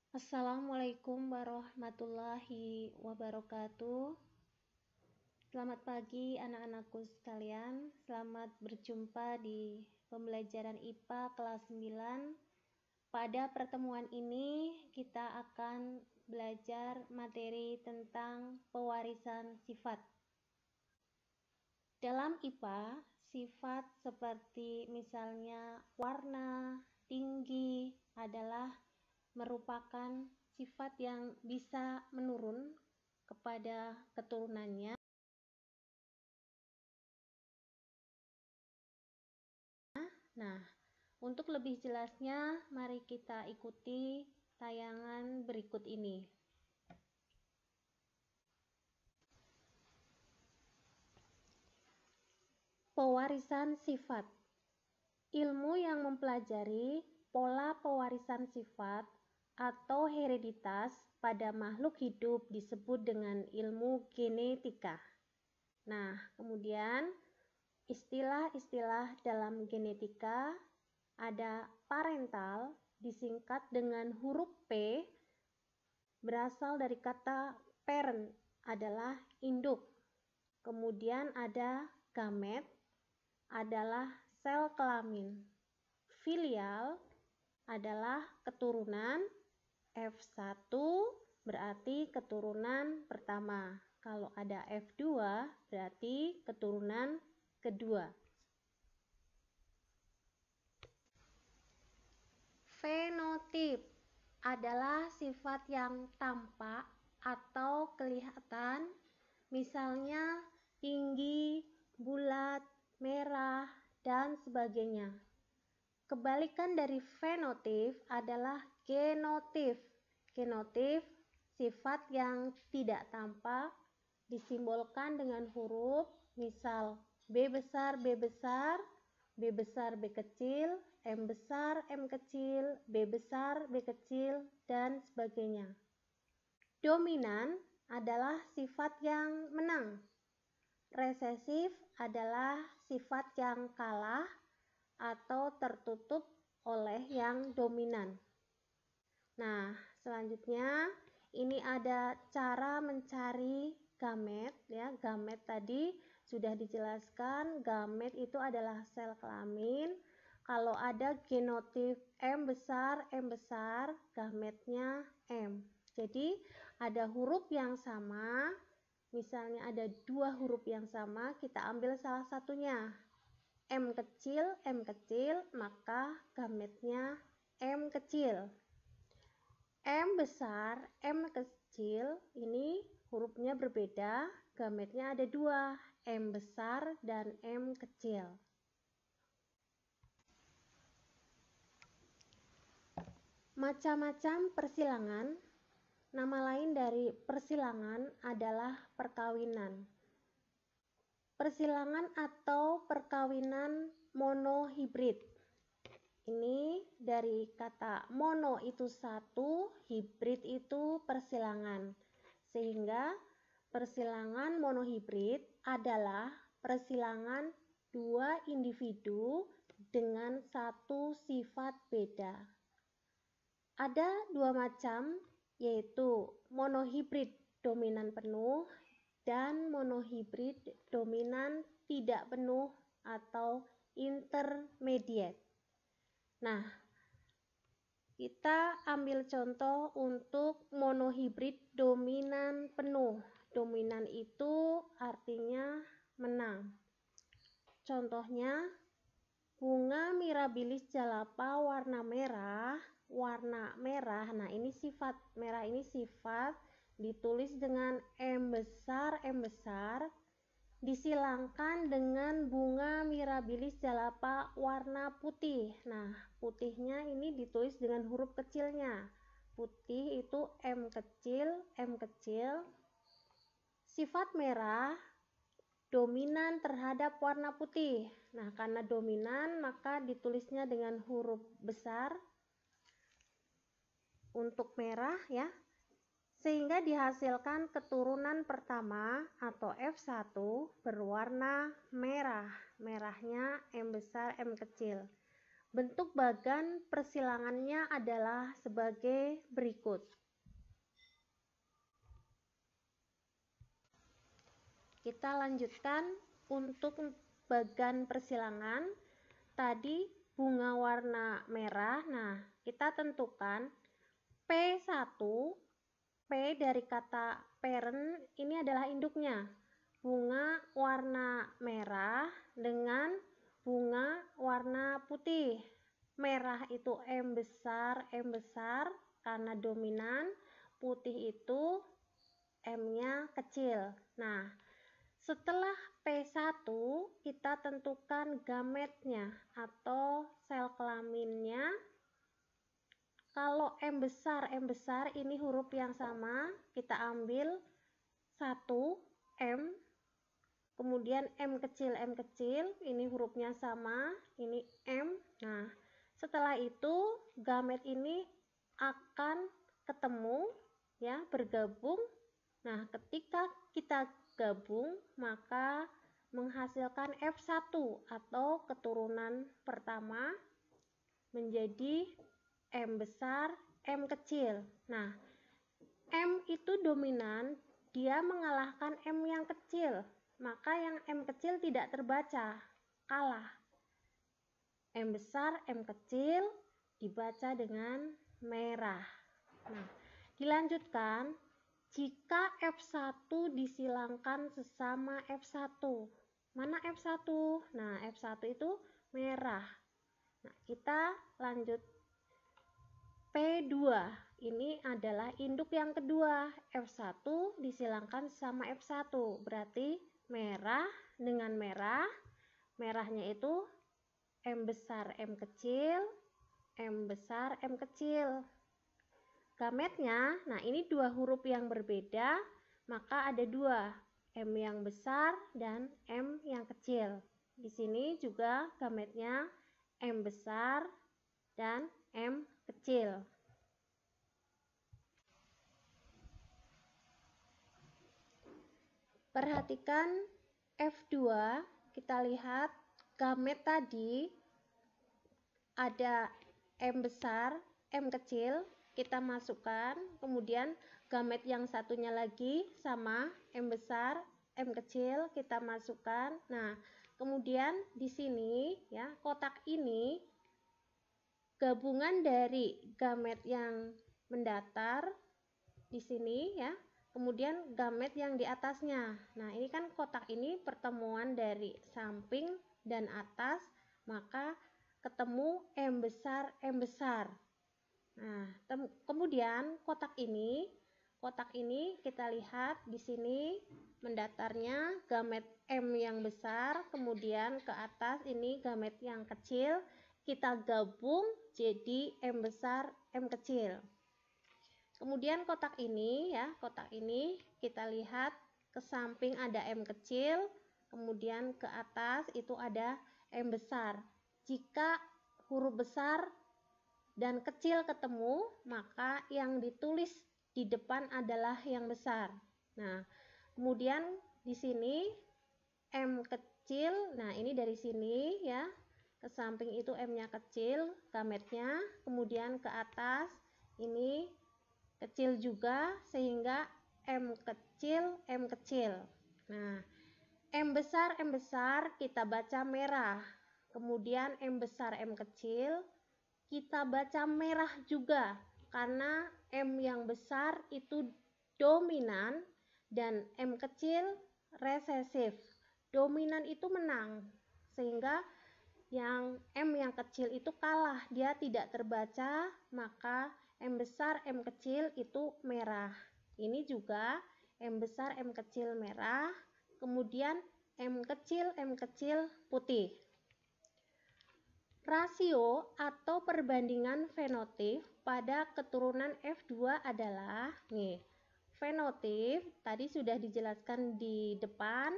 Assalamualaikum warahmatullahi wabarakatuh. Selamat pagi anak-anakku sekalian. Selamat berjumpa di pembelajaran IPA kelas 9. Pada pertemuan ini kita akan belajar materi tentang pewarisan sifat. Dalam IPA, sifat seperti misalnya warna, tinggi adalah merupakan sifat yang bisa menurun kepada keturunannya. Nah, untuk lebih jelasnya, mari kita ikuti tayangan berikut ini. Pewarisan sifat. Ilmu yang mempelajari pola pewarisan sifat atau hereditas pada makhluk hidup disebut dengan ilmu genetika. Nah, kemudian istilah-istilah dalam genetika ada parental, disingkat dengan huruf P, berasal dari kata parent, adalah induk. Kemudian ada gamet, adalah sel kelamin. Filial adalah keturunan. F1 berarti keturunan pertama. Kalau ada F2 berarti keturunan kedua. Fenotip adalah sifat yang tampak atau kelihatan, misalnya tinggi, bulat, merah, dan sebagainya. Kebalikan dari fenotip adalah genotip. Genotip sifat yang tidak tampak, disimbolkan dengan huruf, misal B besar, B besar, B besar, B kecil, M besar, M kecil, B besar, B kecil, dan sebagainya. Dominan adalah sifat yang menang. Resesif adalah sifat yang kalah atau tertutup oleh yang dominan. Nah, selanjutnya ini ada cara mencari gamet ya. Gamet tadi sudah dijelaskan, gamet itu adalah sel kelamin. Kalau ada genotip M besar, gametnya M. Jadi ada huruf yang sama, misalnya ada dua huruf yang sama, kita ambil salah satunya. M kecil, maka gametnya M kecil. M besar, M kecil, ini hurufnya berbeda, gametnya ada dua, M besar dan M kecil. Macam-macam persilangan. Nama lain dari persilangan adalah perkawinan. Persilangan atau perkawinan monohibrid. Ini dari kata mono itu satu, hibrid itu persilangan. Sehingga persilangan monohibrid adalah persilangan dua individu dengan satu sifat beda. Ada dua macam, yaitu monohibrid dominan penuh dan monohibrid dominan tidak penuh atau intermediate. Nah, kita ambil contoh untuk monohibrid dominan penuh. Dominan itu artinya menang. Contohnya, bunga mirabilis jalapa warna merah. Nah ini sifat, merah ini sifat, ditulis dengan M besar, disilangkan dengan bunga mirabilis jalapa warna putih. Nah, putihnya ini ditulis dengan huruf kecilnya. Putih itu M kecil. Sifat merah dominan terhadap warna putih. Nah, karena dominan maka ditulisnya dengan huruf besar untuk merah ya. Sehingga dihasilkan keturunan pertama atau F1 berwarna merah. Merahnya M besar, M kecil. Bentuk bagan persilangannya adalah sebagai berikut. Kita lanjutkan untuk bagan persilangan. Tadi bunga warna merah. Nah, kita tentukan P1. P dari kata parent ini adalah induknya. Bunga warna merah dengan bunga warna putih. Merah itu M besar karena dominan, putih itu M-nya kecil. Nah, setelah P1 kita tentukan gametnya atau sel kelaminnya. Kalau M besar ini huruf yang sama, kita ambil 1 M, kemudian M kecil, ini hurufnya sama, ini M. Nah, setelah itu gamet ini akan ketemu, ya, bergabung. Nah, ketika kita gabung, maka menghasilkan F1 atau keturunan pertama menjadi M besar, M kecil. Nah, M itu dominan, dia mengalahkan M yang kecil, maka yang M kecil tidak terbaca, kalah. M besar, M kecil dibaca dengan merah. Nah, dilanjutkan, jika F1 disilangkan sesama F1. Mana F1? Nah, F1 itu merah. Nah, kita lanjut P2. Ini adalah induk yang kedua. F1 disilangkan sama F1. Berarti merah dengan merah. Merahnya itu M besar, M kecil, M besar, M kecil. Gametnya, nah ini dua huruf yang berbeda, maka ada dua, M yang besar dan M yang kecil. Di sini juga gametnya M besar dan M kecil. Perhatikan F2, kita lihat gamet tadi ada M besar, M kecil, kita masukkan, kemudian gamet yang satunya lagi sama M besar, M kecil, kita masukkan. Nah, kemudian di sini ya, kotak ini gabungan dari gamet yang mendatar di sini ya, kemudian gamet yang di atasnya. Nah, ini kan kotak ini pertemuan dari samping dan atas, maka ketemu M besar, M besar. Nah, kemudian kotak ini kita lihat di sini mendatarnya gamet M yang besar, kemudian ke atas ini gamet yang kecil, kita gabung jadi M besar, M kecil. Kemudian kotak ini ya, kotak ini kita lihat ke samping ada M kecil, kemudian ke atas itu ada M besar. Jika huruf besar dan kecil ketemu, maka yang ditulis di depan adalah yang besar. Nah, kemudian di sini M kecil, nah ini dari sini ya, ke samping itu M-nya kecil, gametnya, kemudian ke atas ini kecil juga, sehingga M kecil, M kecil. Nah, M besar kita baca merah, kemudian M besar, M kecil kita baca merah juga, karena M yang besar itu dominan dan M kecil resesif. Dominan itu menang, sehingga yang M yang kecil itu kalah, dia tidak terbaca, maka M besar, M kecil itu merah. Ini juga M besar, M kecil merah, kemudian M kecil putih. Rasio atau perbandingan fenotip pada keturunan F2 adalah nih. Fenotip tadi sudah dijelaskan di depan.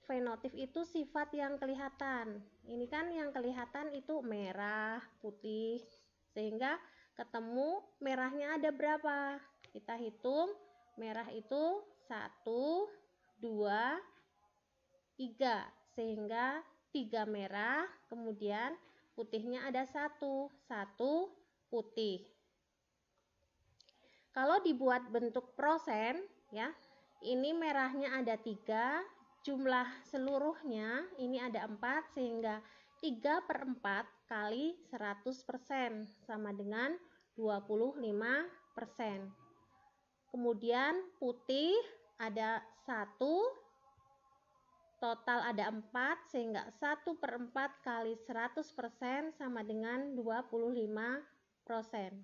Fenotip itu sifat yang kelihatan. Ini kan yang kelihatan itu merah, putih. Sehingga ketemu merahnya ada berapa? Kita hitung merah itu 1, 2, 3. Sehingga 3 merah, kemudian putihnya ada satu putih. Kalau dibuat bentuk prosen ya, ini merahnya ada 3, jumlah seluruhnya ini ada 4, sehingga 3/4 kali 100% sama dengan 25%. Kemudian putih ada 1, total ada 4, sehingga 1/4 kali 100% sama dengan 25%.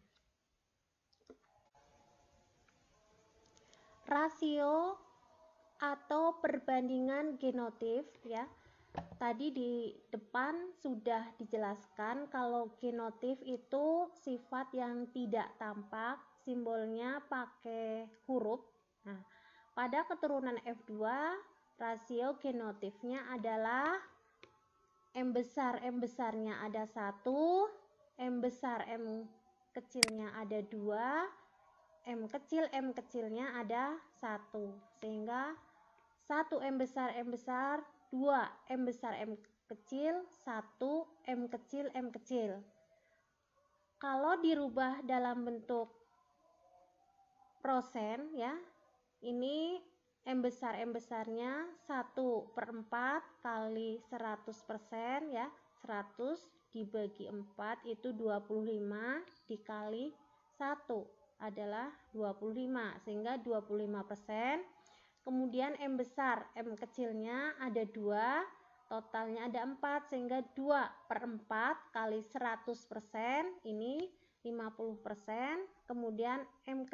Rasio atau perbandingan genotip ya. Tadi di depan sudah dijelaskan kalau genotip itu sifat yang tidak tampak, simbolnya pakai huruf. Nah, pada keturunan F2 rasio genotipnya adalah M besarnya ada 1, M besar M kecilnya ada 2, M kecilnya ada 1, sehingga 1 M besar 2 M besar M kecil, 1 M kecil. Kalau dirubah dalam bentuk prosen ya, ini M besarnya 1/4 kali 100% ya, 100 dibagi 4 itu 25 dikali 1 adalah 25, sehingga 25%. Kemudian M besar M kecilnya ada 2, totalnya ada 4, sehingga 2/4 kali 100% ini 50%. Kemudian M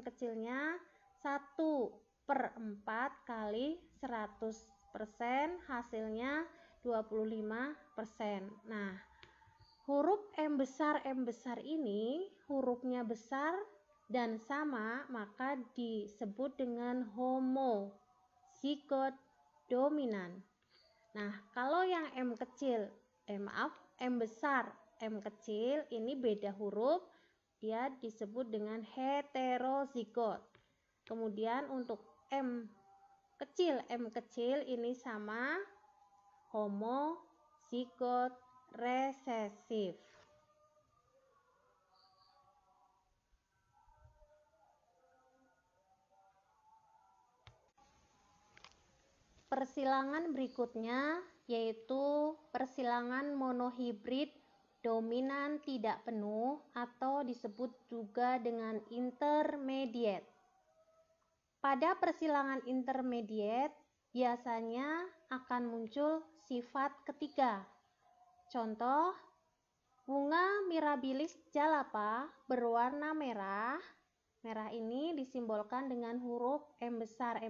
kecilnya 1/4 kali 100%, hasilnya 25%. Nah, huruf M besar ini hurufnya besar dan sama, maka disebut dengan homozigot dominan. Nah, kalau yang M besar M kecil ini beda huruf, dia disebut dengan heterozigot. Kemudian untuk M kecil ini sama, homozigot resesif. Persilangan berikutnya yaitu persilangan monohibrid dominan tidak penuh atau disebut juga dengan intermediate. Pada persilangan intermediate biasanya akan muncul sifat ketiga. Contoh, bunga Mirabilis jalapa berwarna merah. Merah ini disimbolkan dengan huruf M besar.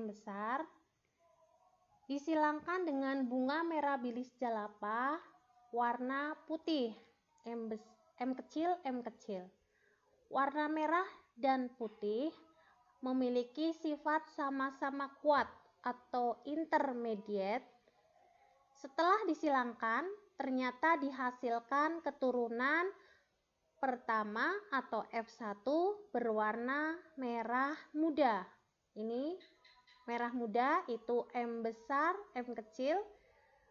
Disilangkan dengan bunga Mirabilis jalapa warna putih, M kecil. Warna merah dan putih memiliki sifat sama-sama kuat atau intermediate. Setelah disilangkan, ternyata dihasilkan keturunan pertama atau F1 berwarna merah muda. Ini merah muda itu M besar, M kecil.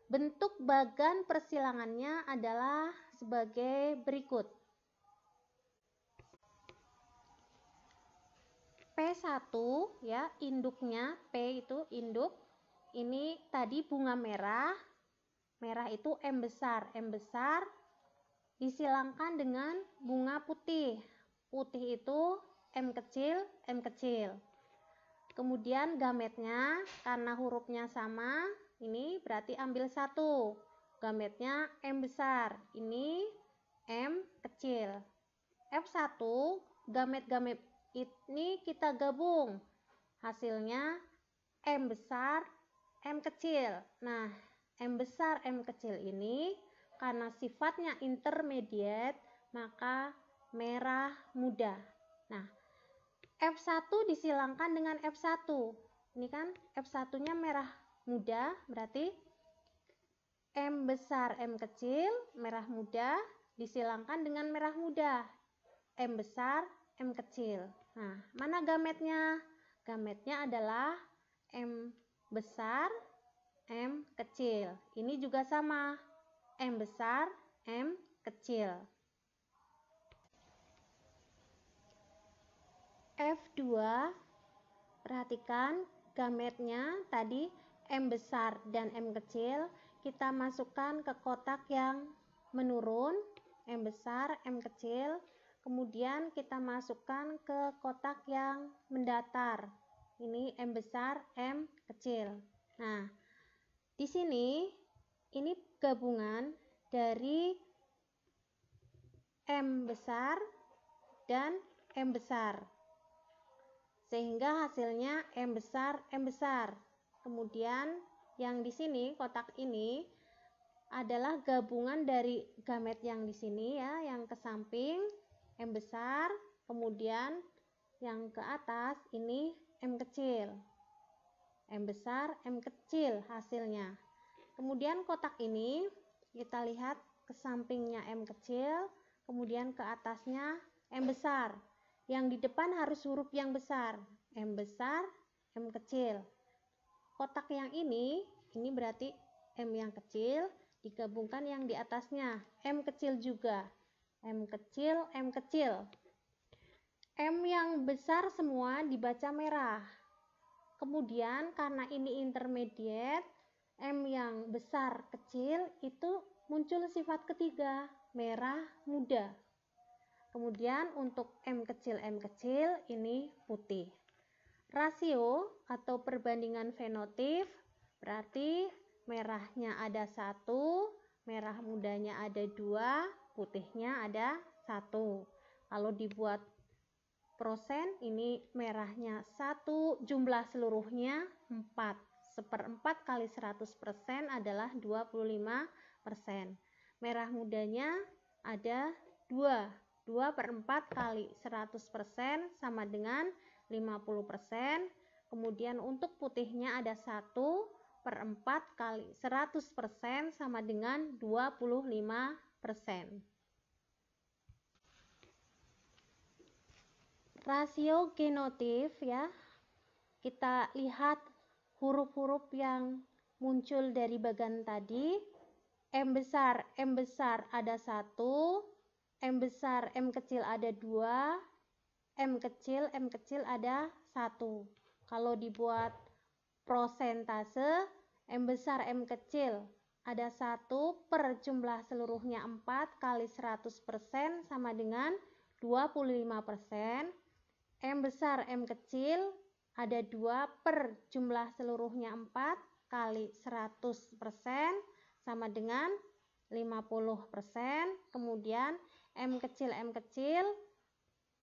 Bentuk bagan persilangannya adalah sebagai berikut. P1 ya, induknya P itu induk. Ini tadi bunga merah. Merah itu M besar disilangkan dengan bunga putih. Putih itu M kecil. Kemudian gametnya karena hurufnya sama, ini berarti ambil 1. Gametnya M besar, ini M kecil. F1 gamet-gamet ini kita gabung. Hasilnya M besar, M kecil. Nah, M besar, M kecil ini karena sifatnya intermediate, maka merah muda. Nah, F1 disilangkan dengan F1. Ini kan F1-nya merah muda, berarti M besar, M kecil, merah muda disilangkan dengan merah muda. M besar, M kecil. Nah, mana gametnya? Gametnya adalah M besar, M kecil. Ini juga sama. M besar, M kecil. F2, perhatikan gametnya tadi M besar dan M kecil, kita masukkan ke kotak yang menurun, M besar, M kecil, kemudian kita masukkan ke kotak yang mendatar, ini M besar, M kecil. Nah, di sini ini gabungan dari M besar dan M besar, sehingga hasilnya M besar, M besar. Kemudian yang di sini kotak ini adalah gabungan dari gamet yang di sini ya, yang ke samping M besar, kemudian yang ke atas ini M kecil. M besar, M kecil hasilnya. Kemudian kotak ini kita lihat ke sampingnya M kecil, kemudian ke atasnya M besar. Yang di depan harus huruf yang besar, M besar, M kecil. Kotak yang ini berarti M yang kecil, digabungkan yang di atasnya, M kecil juga, M kecil, M kecil. M yang besar semua dibaca merah. Kemudian karena ini intermediate, M yang besar kecil itu muncul sifat ketiga, merah muda. Kemudian untuk M kecil ini putih. Rasio atau perbandingan fenotip berarti merahnya ada 1, merah mudanya ada 2, putihnya ada 1. Kalau dibuat prosen, ini merahnya 1, jumlah seluruhnya 4. 1/4 kali 100% adalah 25%. Merah mudanya ada 2. 2/4 kali 100% sama dengan 50%. Kemudian untuk putihnya ada 1/4 kali 100% sama dengan 25%. Rasio genotip ya, kita lihat huruf-huruf yang muncul dari bagan tadi. M besar ada 1, M besar, M kecil ada 2, M kecil ada 1. Kalau dibuat prosentase, M besar, M kecil ada 1 per jumlah seluruhnya 4 kali 100% sama dengan 25%. M besar, M kecil ada 2 per jumlah seluruhnya 4 kali 100% sama dengan 50%. Kemudian M kecil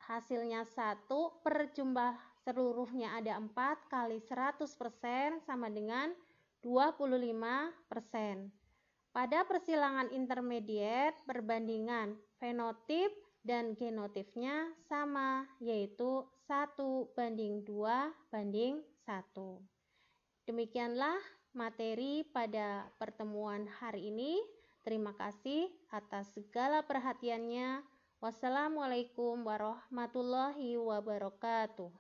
hasilnya 1 per jumlah seluruhnya ada 4 kali 100% sama dengan 25%. Pada persilangan intermediate, perbandingan fenotip dan genotipnya sama, yaitu 1:2:1. Demikianlah materi pada pertemuan hari ini. Terima kasih atas segala perhatiannya. Wassalamualaikum warahmatullahi wabarakatuh.